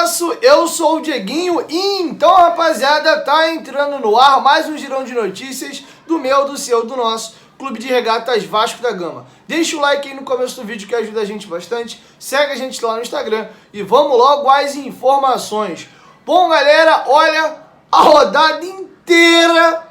Golaço, eu sou o Dieguinho e então, rapaziada, tá entrando no ar mais um girão de notícias do meu, do seu, do nosso Clube de Regatas Vasco da Gama. Deixa o like aí no começo do vídeo que ajuda a gente bastante, segue a gente lá no Instagram e vamos logo às informações. Bom, galera, olha, a rodada inteira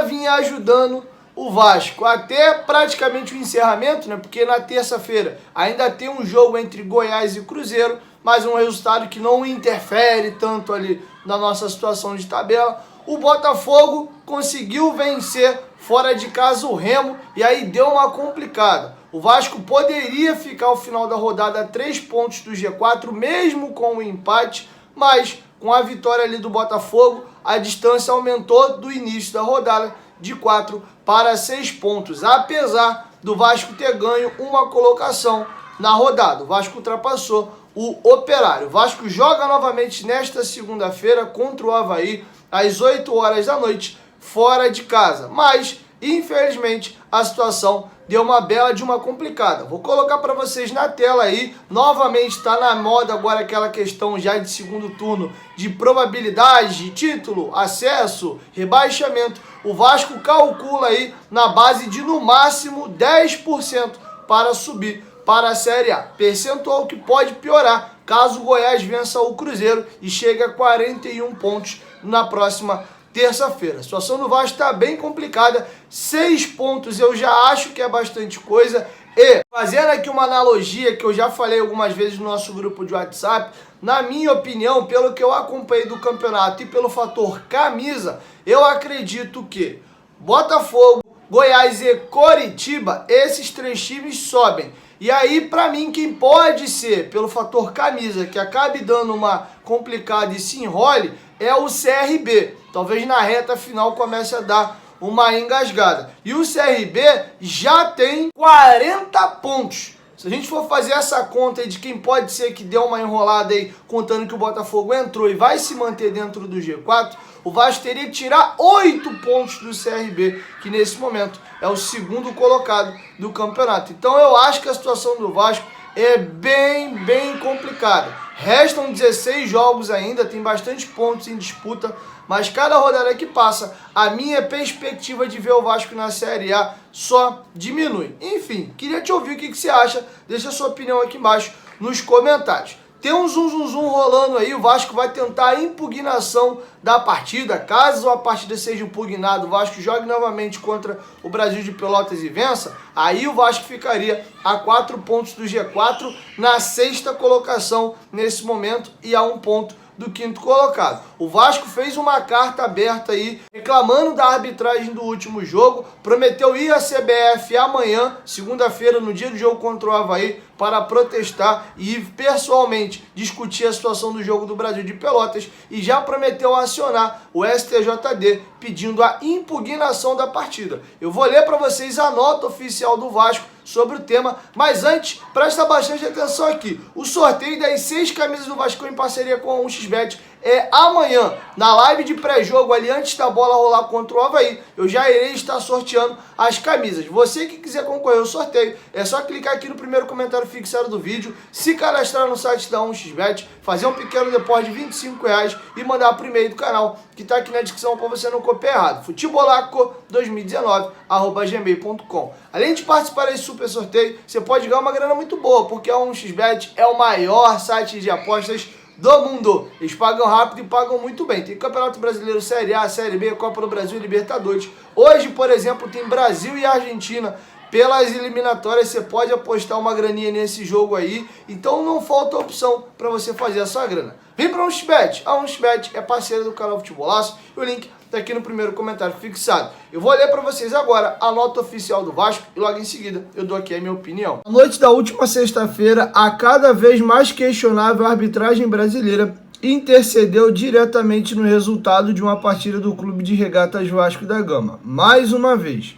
vinha ajudando o Vasco, até praticamente o encerramento, né? Porque na terça-feira ainda tem um jogo entre Goiás e Cruzeiro, mas um resultado que não interfere tanto ali na nossa situação de tabela. O Botafogo conseguiu vencer fora de casa o Remo e aí deu uma complicada. O Vasco poderia ficar ao final da rodada a 3 pontos do G4, mesmo com o empate, mas com a vitória ali do Botafogo, a distância aumentou do início da rodada de 4 para 6 pontos, apesar do Vasco ter ganho uma colocação na rodada. O Vasco ultrapassou o Operário. O Vasco joga novamente nesta segunda-feira contra o Avaí, às 8 horas da noite, fora de casa. Mas, infelizmente, a situação deu uma bela de uma complicada. Vou colocar para vocês na tela aí. Novamente está na moda agora aquela questão já de segundo turno de probabilidade de título, acesso, rebaixamento. O Vasco calcula aí na base de no máximo 10% para subir para a Série A. Percentual que pode piorar caso o Goiás vença o Cruzeiro e chegue a 41 pontos na próxima terça-feira. A situação do Vasco está bem complicada. 6 pontos eu já acho que é bastante coisa. E fazendo aqui uma analogia que eu já falei algumas vezes no nosso grupo de WhatsApp, na minha opinião, pelo que eu acompanhei do campeonato e pelo fator camisa, eu acredito que Botafogo, Goiás e Coritiba, esses 3 times sobem. E aí, para mim, quem pode ser, pelo fator camisa, que acabe dando uma complicada e se enrole, é o CRB. Talvez na reta final comece a dar uma engasgada. E o CRB já tem 40 pontos. Se a gente for fazer essa conta aí de quem pode ser que deu uma enrolada aí, contando que o Botafogo entrou e vai se manter dentro do G4, o Vasco teria que tirar 8 pontos do CRB, que nesse momento é o segundo colocado do campeonato. Então eu acho que a situação do Vasco é bem complicada. Restam 16 jogos ainda, tem bastante pontos em disputa, mas cada rodada que passa, a minha perspectiva de ver o Vasco na Série A só diminui. Enfim, queria te ouvir o que você acha, deixa a sua opinião aqui embaixo nos comentários. Tem um zum rolando aí, o Vasco vai tentar a impugnação da partida. Caso a partida seja impugnada, o Vasco jogue novamente contra o Brasil de Pelotas e vença, aí o Vasco ficaria a 4 pontos do G4 na 6ª colocação nesse momento e a 1 ponto do 5º colocado. O Vasco fez uma carta aberta aí, reclamando da arbitragem do último jogo, prometeu ir à CBF amanhã, segunda-feira, no dia do jogo contra o Avaí, para protestar e pessoalmente discutir a situação do jogo do Brasil de Pelotas e já prometeu acionar o STJD pedindo a impugnação da partida. Eu vou ler para vocês a nota oficial do Vasco sobre o tema, mas antes, presta bastante atenção aqui. O sorteio das 6 camisas do Vasco em parceria com o XBET é amanhã, na live de pré-jogo ali, antes da bola rolar contra o Avaí. Eu já irei estar sorteando as camisas. Você que quiser concorrer ao sorteio, é só clicar aqui no primeiro comentário fixado do vídeo, se cadastrar no site da 1xBet, fazer um pequeno depósito de R$25 e mandar para o e-mail do canal, que está aqui na descrição para você não copiar errado. futebolaco2019@gmail.com. Além de participar desse super sorteio, você pode ganhar uma grana muito boa, porque a 1xBet é o maior site de apostas do mundo. Eles pagam rápido e pagam muito bem. Tem Campeonato Brasileiro, Série A, Série B, Copa do Brasil e Libertadores. Hoje, por exemplo, tem Brasil e Argentina pelas eliminatórias. Você pode apostar uma graninha nesse jogo aí. Então não falta opção para você fazer a sua grana. Vem para a 1xBet. A 1xBet é parceira do canal Futebolaço. E o link está aqui no primeiro comentário fixado. Eu vou ler para vocês agora a nota oficial do Vasco e logo em seguida eu dou aqui a minha opinião. Na noite da última sexta-feira, a cada vez mais questionável, a arbitragem brasileira intercedeu diretamente no resultado de uma partida do Clube de Regatas Vasco da Gama. Mais uma vez,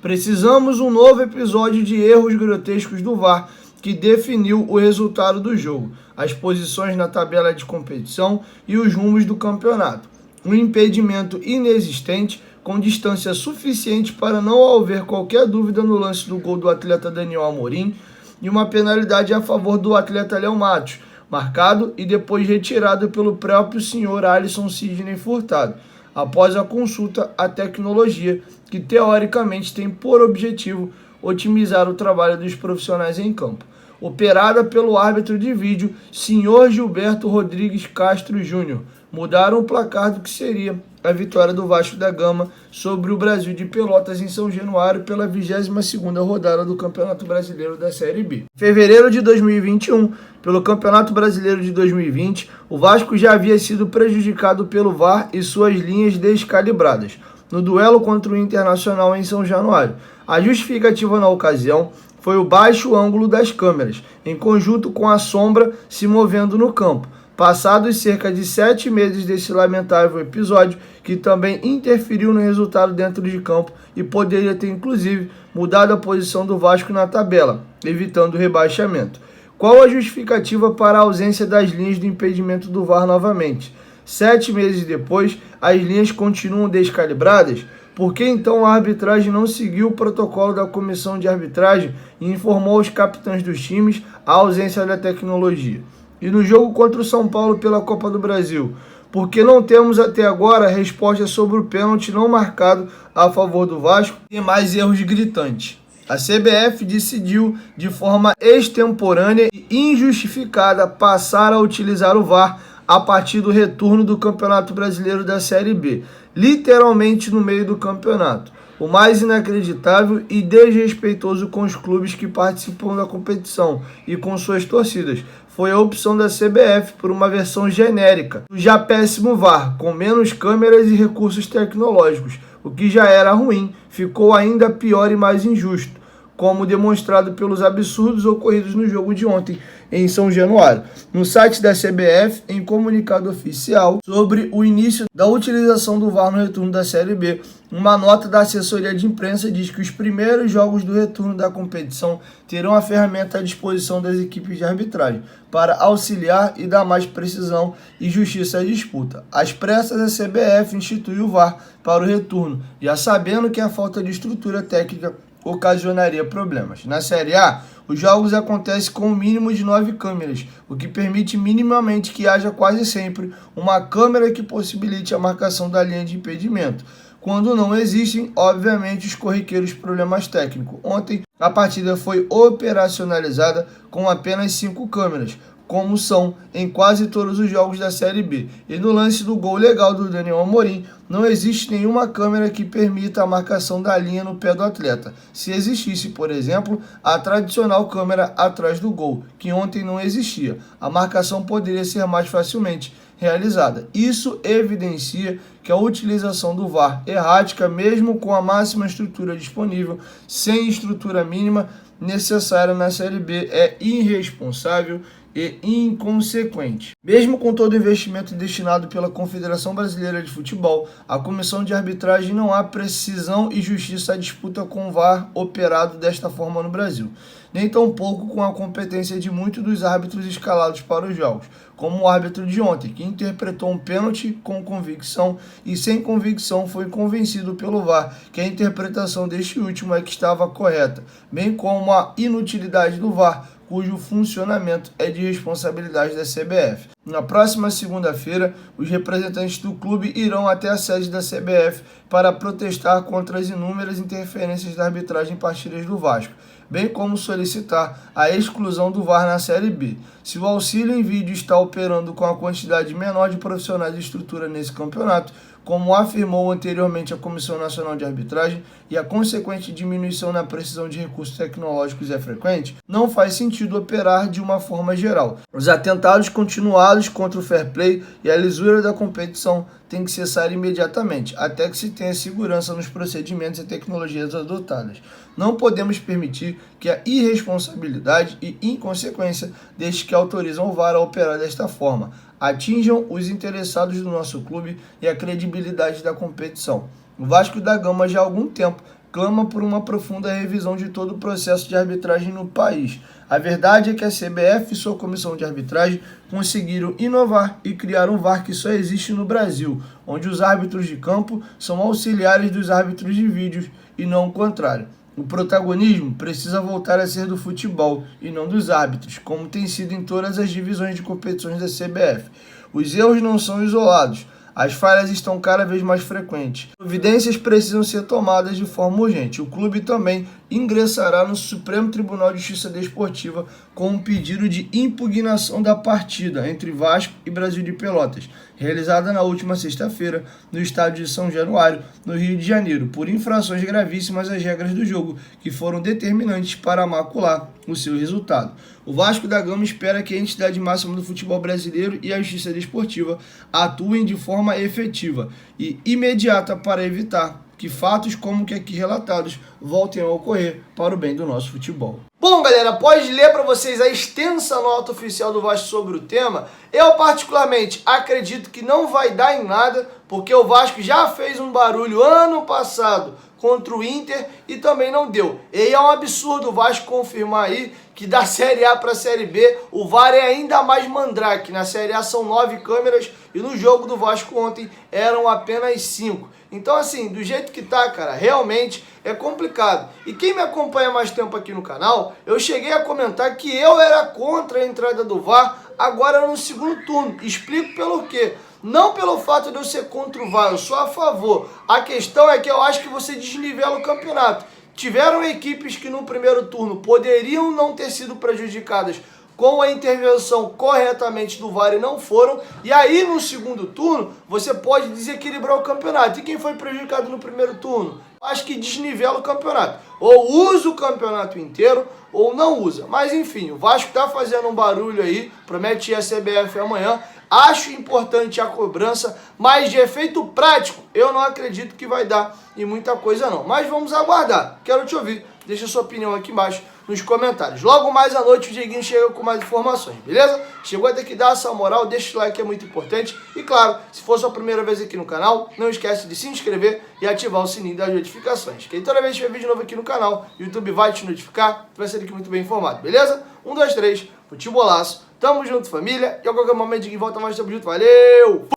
precisamos um novo episódio de erros grotescos do VAR que definiu o resultado do jogo, as posições na tabela de competição e os rumos do campeonato. Um impedimento inexistente, com distância suficiente para não haver qualquer dúvida no lance do gol do atleta Daniel Amorim e uma penalidade a favor do atleta Léo Matos, marcado e depois retirado pelo próprio senhor Alisson Sidney Furtado, após a consulta à tecnologia, que teoricamente tem por objetivo otimizar o trabalho dos profissionais em campo. Operada pelo árbitro de vídeo, senhor Gilberto Rodrigues Castro Júnior, mudaram o placar do que seria a vitória do Vasco da Gama sobre o Brasil de Pelotas em São Januário pela 22ª rodada do Campeonato Brasileiro da Série B. Em fevereiro de 2021, pelo Campeonato Brasileiro de 2020, o Vasco já havia sido prejudicado pelo VAR e suas linhas descalibradas no duelo contra o Internacional em São Januário. A justificativa na ocasião foi o baixo ângulo das câmeras, em conjunto com a sombra se movendo no campo. Passados cerca de 7 meses desse lamentável episódio, que também interferiu no resultado dentro de campo e poderia ter inclusive mudado a posição do Vasco na tabela, evitando o rebaixamento. Qual a justificativa para a ausência das linhas do impedimento do VAR novamente? 7 meses depois, as linhas continuam descalibradas? Por que então a arbitragem não seguiu o protocolo da comissão de arbitragem e informou aos capitães dos times a ausência da tecnologia? E no jogo contra o São Paulo pela Copa do Brasil, porque não temos até agora resposta sobre o pênalti não marcado a favor do Vasco e mais erros gritantes. A CBF decidiu de forma extemporânea e injustificada passar a utilizar o VAR a partir do retorno do Campeonato Brasileiro da Série B, literalmente no meio do campeonato. O mais inacreditável e desrespeitoso com os clubes que participam da competição e com suas torcidas foi a opção da CBF por uma versão genérica do já péssimo VAR, com menos câmeras e recursos tecnológicos. O que já era ruim ficou ainda pior e mais injusto, como demonstrado pelos absurdos ocorridos no jogo de ontem em São Januário. No site da CBF, em comunicado oficial sobre o início da utilização do VAR no retorno da Série B, uma nota da assessoria de imprensa diz que os primeiros jogos do retorno da competição terão a ferramenta à disposição das equipes de arbitragem para auxiliar e dar mais precisão e justiça à disputa. Às pressas, a CBF instituiu o VAR para o retorno, já sabendo que a falta de estrutura técnica ocasionaria problemas. Na Série A, os jogos acontecem com um mínimo de 9 câmeras, o que permite minimamente que haja quase sempre uma câmera que possibilite a marcação da linha de impedimento, quando não existem, obviamente, os corriqueiros problemas técnicos. Ontem, a partida foi operacionalizada com apenas 5 câmeras, como são em quase todos os jogos da Série B. E no lance do gol legal do Daniel Amorim, não existe nenhuma câmera que permita a marcação da linha no pé do atleta. Se existisse, por exemplo, a tradicional câmera atrás do gol, que ontem não existia, a marcação poderia ser mais facilmente realizada. Isso evidencia que a utilização do VAR errática, mesmo com a máxima estrutura disponível, sem estrutura mínima necessária na Série B, é irresponsável e inconsequente. Mesmo com todo o investimento destinado pela Confederação Brasileira de Futebol, a comissão de arbitragem não há precisão e justiça à disputa com o VAR operado desta forma no Brasil, nem tampouco com a competência de muitos dos árbitros escalados para os jogos, como o árbitro de ontem, que interpretou um pênalti com convicção e sem convicção foi convencido pelo VAR que a interpretação deste último é que estava correta, bem como a inutilidade do VAR, cujo funcionamento é de responsabilidade da CBF. Na próxima segunda-feira, os representantes do clube irão até a sede da CBF para protestar contra as inúmeras interferências da arbitragem em partidas do Vasco, bem como solicitar a exclusão do VAR na Série B. Se o auxílio em vídeo está operando com a quantidade menor de profissionais de estrutura nesse campeonato, como afirmou anteriormente a Comissão Nacional de Arbitragem, e a consequente diminuição na precisão de recursos tecnológicos é frequente, não faz sentido operar de uma forma geral. Os atentados continuados contra o fair play e a lisura da competição têm que cessar imediatamente, até que se tenha segurança nos procedimentos e tecnologias adotadas. Não podemos permitir que a irresponsabilidade e inconsequência destes que autorizam o VAR a operar desta forma atinjam os interessados do nosso clube e a credibilidade da competição. O Vasco da Gama já há algum tempo clama por uma profunda revisão de todo o processo de arbitragem no país. A verdade é que a CBF e sua comissão de arbitragem conseguiram inovar e criar um VAR que só existe no Brasil, onde os árbitros de campo são auxiliares dos árbitros de vídeos e não o contrário. O protagonismo precisa voltar a ser do futebol e não dos árbitros, como tem sido em todas as divisões de competições da CBF. Os erros não são isolados, as falhas estão cada vez mais frequentes. Providências precisam ser tomadas de forma urgente. O clube também ingressará no Supremo Tribunal de Justiça Desportiva com um pedido de impugnação da partida entre Vasco e Brasil de Pelotas, realizada na última sexta-feira no estádio de São Januário, no Rio de Janeiro, por infrações gravíssimas às regras do jogo, que foram determinantes para macular o seu resultado. O Vasco da Gama espera que a entidade máxima do futebol brasileiro e a Justiça Desportiva atuem de forma efetiva e imediata para evitar que fatos como que aqui relatados voltem a ocorrer para o bem do nosso futebol. Bom, galera, após ler para vocês a extensa nota oficial do Vasco sobre o tema, eu particularmente acredito que não vai dar em nada, porque o Vasco já fez um barulho ano passado contra o Inter e também não deu. E é um absurdo o Vasco confirmar aí que da Série A para a Série B o VAR é ainda mais mandrake. Na Série A são 9 câmeras e no jogo do Vasco ontem eram apenas 5. Então assim, do jeito que tá, cara, realmente é complicado. E quem me acompanha mais tempo aqui no canal, eu cheguei a comentar que eu era contra a entrada do VAR agora no segundo turno. Explico pelo quê. Não pelo fato de eu ser contra o VAR, eu sou a favor. A questão é que eu acho que você desnivela o campeonato. Tiveram equipes que no primeiro turno poderiam não ter sido prejudicadas com a intervenção corretamente do VAR e não foram. E aí no segundo turno você pode desequilibrar o campeonato. E quem foi prejudicado no primeiro turno? Acho que desnivela o campeonato. Ou usa o campeonato inteiro ou não usa. Mas enfim, o Vasco tá fazendo um barulho aí, promete ir a CBF amanhã. Acho importante a cobrança, mas de efeito prático eu não acredito que vai dar em muita coisa não. Mas vamos aguardar. Quero te ouvir. Deixa sua opinião aqui embaixo nos comentários. Logo mais à noite o Dieguinho chega com mais informações, beleza? Chegou a ter que dar essa moral, deixa o like, é muito importante. E claro, se for sua primeira vez aqui no canal, não esquece de se inscrever e ativar o sininho das notificações. Que toda vez que tiver vídeo novo aqui no canal, o YouTube vai te notificar, tu vai ser aqui muito bem informado, beleza? 1, 2, 3, futebolaço. Tamo junto, família. E a qualquer momento, Dieguinho volta mais, tamo junto. Valeu!